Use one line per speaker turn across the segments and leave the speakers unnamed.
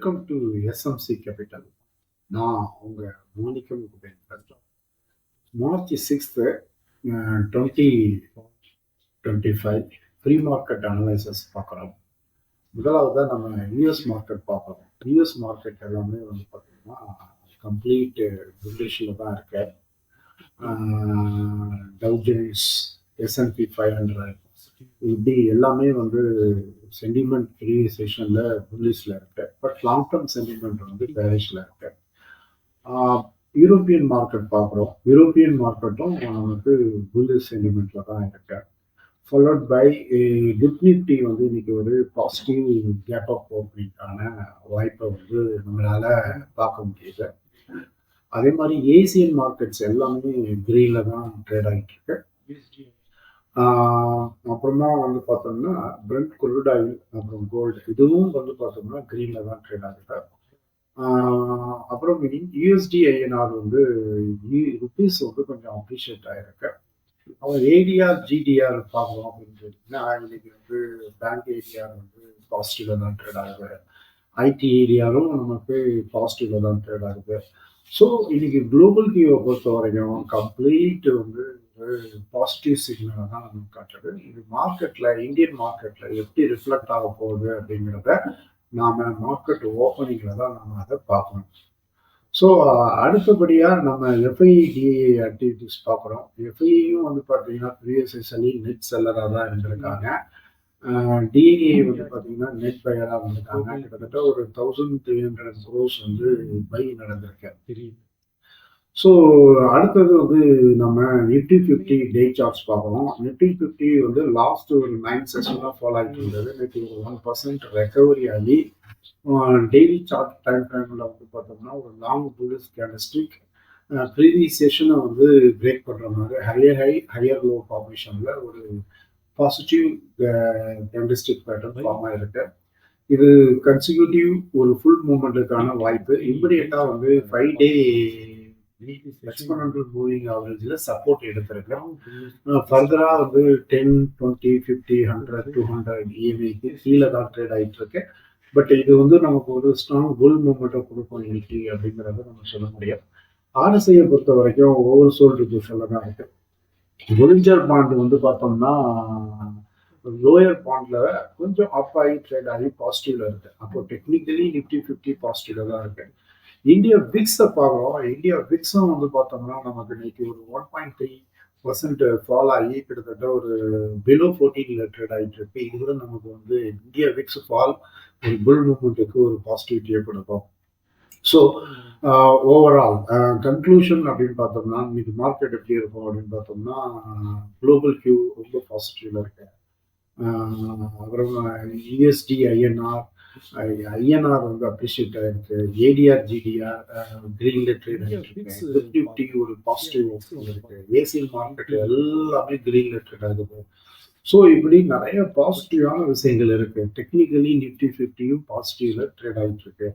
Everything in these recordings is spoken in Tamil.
Welcome to SMC capital. நான் உங்கள் மாணிக்கம் குபேன் பேசுகிறேன். March 6th 2025 pre market analysis பார்க்குறோம். முதலாவதாக நம்ம யூஎஸ் மார்க்கெட் பார்க்குறோம். யூஎஸ் மார்க்கெட் எல்லாமே வந்து பார்த்தீங்கன்னா கம்ப்ளீட் புல்லிஷில் தான் இருக்கு. டவ் ஜோன்ஸ், S&P 500 இப்படி எல்லாமே வந்து சென்டிமெண்ட் ரியலைசேஷன்ல புல்லிஷ்ல இருக்கு. பட் லாங் டர்ம் சென்டிமெண்ட் வந்து பேரிஷ்ல இருக்கு. யூரோப்பியன் மார்க்கெட் பார்க்குறோம். யூரோப்பியன் மார்க்கெட்டும் நமக்கு புல்லிஷ் சென்டிமெண்ட்ல தான் இருக்கு. ஃபாலோட் பை நிஃப்டி வந்து இன்னைக்கு ஒரு பாசிட்டிவ் கேப் அப் ஓப்பனிங்கான வாய்ப்பை வந்து நம்மளால பார்க்க முடியுது. அதே மாதிரி ஏசியன் மார்க்கெட்ஸ் எல்லாமே கிரீன்ல தான் ட்ரேட் ஆகிட்டு இருக்கு. அப்புறமா வந்து பார்த்தோம்னா பிரெண்ட் குரூட் ஆயில் அப்புறம் கோல்டு இதுவும் வந்து பார்த்தோம்னா கிரீன்ல தான் ட்ரேட் ஆகுது. அப்புறம் யூஎஸ்டி ஐஎன்ஆர் வந்து ருபீஸ் வந்து கொஞ்சம் அப்ரிஷியேட் ஆகிருக்கு. அவங்க ஏடிஆர் ஜிடிஆர் பார்க்கணும் அப்படின்னு சொல்லிட்டுன்னா இன்னைக்கு வந்து பேங்க் ஏடிஆர் வந்து பாசிட்டிவ்ல தான் ட்ரேட் ஆகுது. ஐடி ஏரியாவும் நமக்கு பாசிட்டிவ்ல தான் ட்ரேட் ஆகுது. ஸோ இன்னைக்கு குளோபல் வியூவை பொறுத்த வரைக்கும் கம்ப்ளீட் வந்து பாசிட்டிவ் சிக்னலை தான் நமக்கு காட்டுறது. இது மார்க்கெட்ல இந்தியன் மார்க்கெட்ல எப்படி ரிஃப்ளெக்ட் ஆக போகுது அப்படிங்கிறத நாம மார்க்கெட் ஓப்பனிங்ல தான் நம்ம அதை பார்க்கணும். ஸோ அடுத்தபடியாக நம்ம எஃப்ஐடிஏ ஆக்டிவிட்டிஸ் பார்க்குறோம். எஃப்ஐயும் வந்து பார்த்தீங்கன்னா ப்ரீவியஸ்லி நெட் செல்லராக தான் இருந்திருக்காங்க. டிஏ வந்து பார்த்தீங்கன்னா நெட் பையராக வந்திருக்காங்க. கிட்டத்தட்ட ஒரு 1300 crores வந்து பை நடந்திருக்கு. ஸோ அடுத்தது வந்து நம்ம நிஃப்டி 50 டே சார்ட்ஸ் பார்க்கணும். நிஃப்டி 50 வந்து லாஸ்ட் ஒரு 9 செஷனாக ஃபாலோ ஆகிட்டு இருந்தது. இன்னைக்கு ஒரு 1% ரெக்கவரி ஆகி டெய்லி சார்ட் டைம் ஃப்ரேமில் வந்து பார்த்தோம்னா ஒரு லாங் புல்லிஷ் கேண்டல்ஸ்டிக் ப்ரீவியஸ் செஷனை வந்து பிரேக் பண்ணுற மாதிரி ஹையர் லோ ஃபார்மேஷனில் ஒரு பாசிட்டிவ் கேண்டல்ஸ்டிக் பேட்டர்ன் ஃபார்ம் ஆகிருக்கு. இது கன்சிக்யூட்டிவ் ஒரு ஃபுல் மூவ்மெண்ட்டுக்கான வாய்ப்பு. இமிடியேட்டாக வந்து 5 டே எக்ஸ்போனென்ஷியல் மூவிங் ஆவரேஜ்ல சப்போர்ட் எடுத்திருக்கோம். ஃபர்தரா வந்து 10, 20, 50, 100, 200 இஎம்ஐக்கு கீழே தான் ட்ரேட் ஆகிட்டு இருக்கு. பட் இது வந்து நமக்கு ஒரு ஸ்ட்ராங் புல் மூவ்மெண்ட்டை கொடுக்கும் இன்னைக்கு அப்படிங்கிறத நம்ம சொல்ல முடியும். ஆர்எஸ்ஐயை பொறுத்த வரைக்கும் ஓவர் சோல்டு பொசிஷன்ல தான் இருக்கு. ஒலிஞ்சர் பாண்ட் வந்து பார்த்தோம்னா லோயர் பாண்ட்ல கொஞ்சம் அப் ஆகி ட்ரேட் ஆகி பாசிட்டிவ்ல இருக்கு. அப்போ டெக்னிக்கலி நிஃப்டி 50 பாசிட்டிவ்ல தான் இருக்கு. இந்தியா விக்ஸை பார்க்குறோம். இந்தியா விக்ஸும் வந்து பார்த்தோம்னா நமக்கு இன்னைக்கு ஒரு 1.3% ஃபால் ஆகி கிட்டத்தட்ட ஒரு பிலோ 14 ட்ரேட் ஆகிட்டு இருக்கு. இது கூட நமக்கு வந்து இந்தியா விக்ஸ் ஃபால் ஒரு புல் மூவ்மெண்ட்டுக்கு ஒரு பாசிட்டிவிட்டியை கொடுக்கும். ஸோ ஓவரால் கன்க்ளூஷன் அப்படின்னு பார்த்தோம்னா இன்னைக்கு மார்க்கெட் எப்படி இருக்கும் அப்படின்னு பார்த்தோம்னா குளோபல் கியூ ரொம்ப பாசிட்டிவ்ல இருக்கு. அப்புறம் யூஎஸ்டி ஐஎன்ஆர் வந்து அப்ரிஷியேட் ஆயிருக்கு. ஏடிஆர் ஜிடிஆர் கிரீன்ல ட்ரேட் ஆகிட்டு நிஃப்டி ஒரு பாசிட்டிவ் இருக்கு. ஏசியன் மார்க்கெட் எல்லாமே கிரீன்ல ட்ரேட் ஆகுது. ஸோ இப்படி நிறைய பாசிட்டிவான விஷயங்கள் இருக்கு. டெக்னிக்கலி நிஃப்டி 50யும் பாசிட்டிவ்ல ட்ரேட் ஆகிட்டு இருக்கு.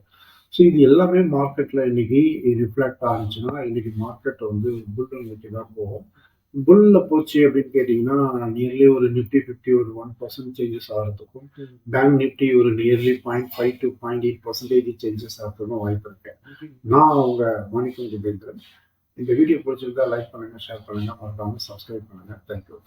ஸோ இது எல்லாமே மார்க்கெட்ல இன்னைக்கு ரிஃப்ளெக்ட் ஆனிச்சுன்னா இன்னைக்கு மார்க்கெட் வந்து புல் நோக்கி தான் போகும். புல்ல போச்சு அப்படின்னு கேட்டீங்கன்னா நியர்லி ஒரு நிஃப்டி 50 ஒரு 1% சேஞ்சஸ் ஆகிறதுக்கும் பேங்க் நிஃப்டி ஒரு நியர்லி 0.5 to 0.8% சேஞ்சஸ் ஆகிறதுக்கும் வாய்ப்பு இருக்கு. நான் அவங்க மாணிக்கம் குபேந்திரன். இந்த வீடியோ பிடிச்சிருந்தா லைக் பண்ணுங்க, ஷேர் பண்ணுங்க, மறக்காம சப்ஸ்கிரைப் பண்ணுங்க. தேங்க்யூ.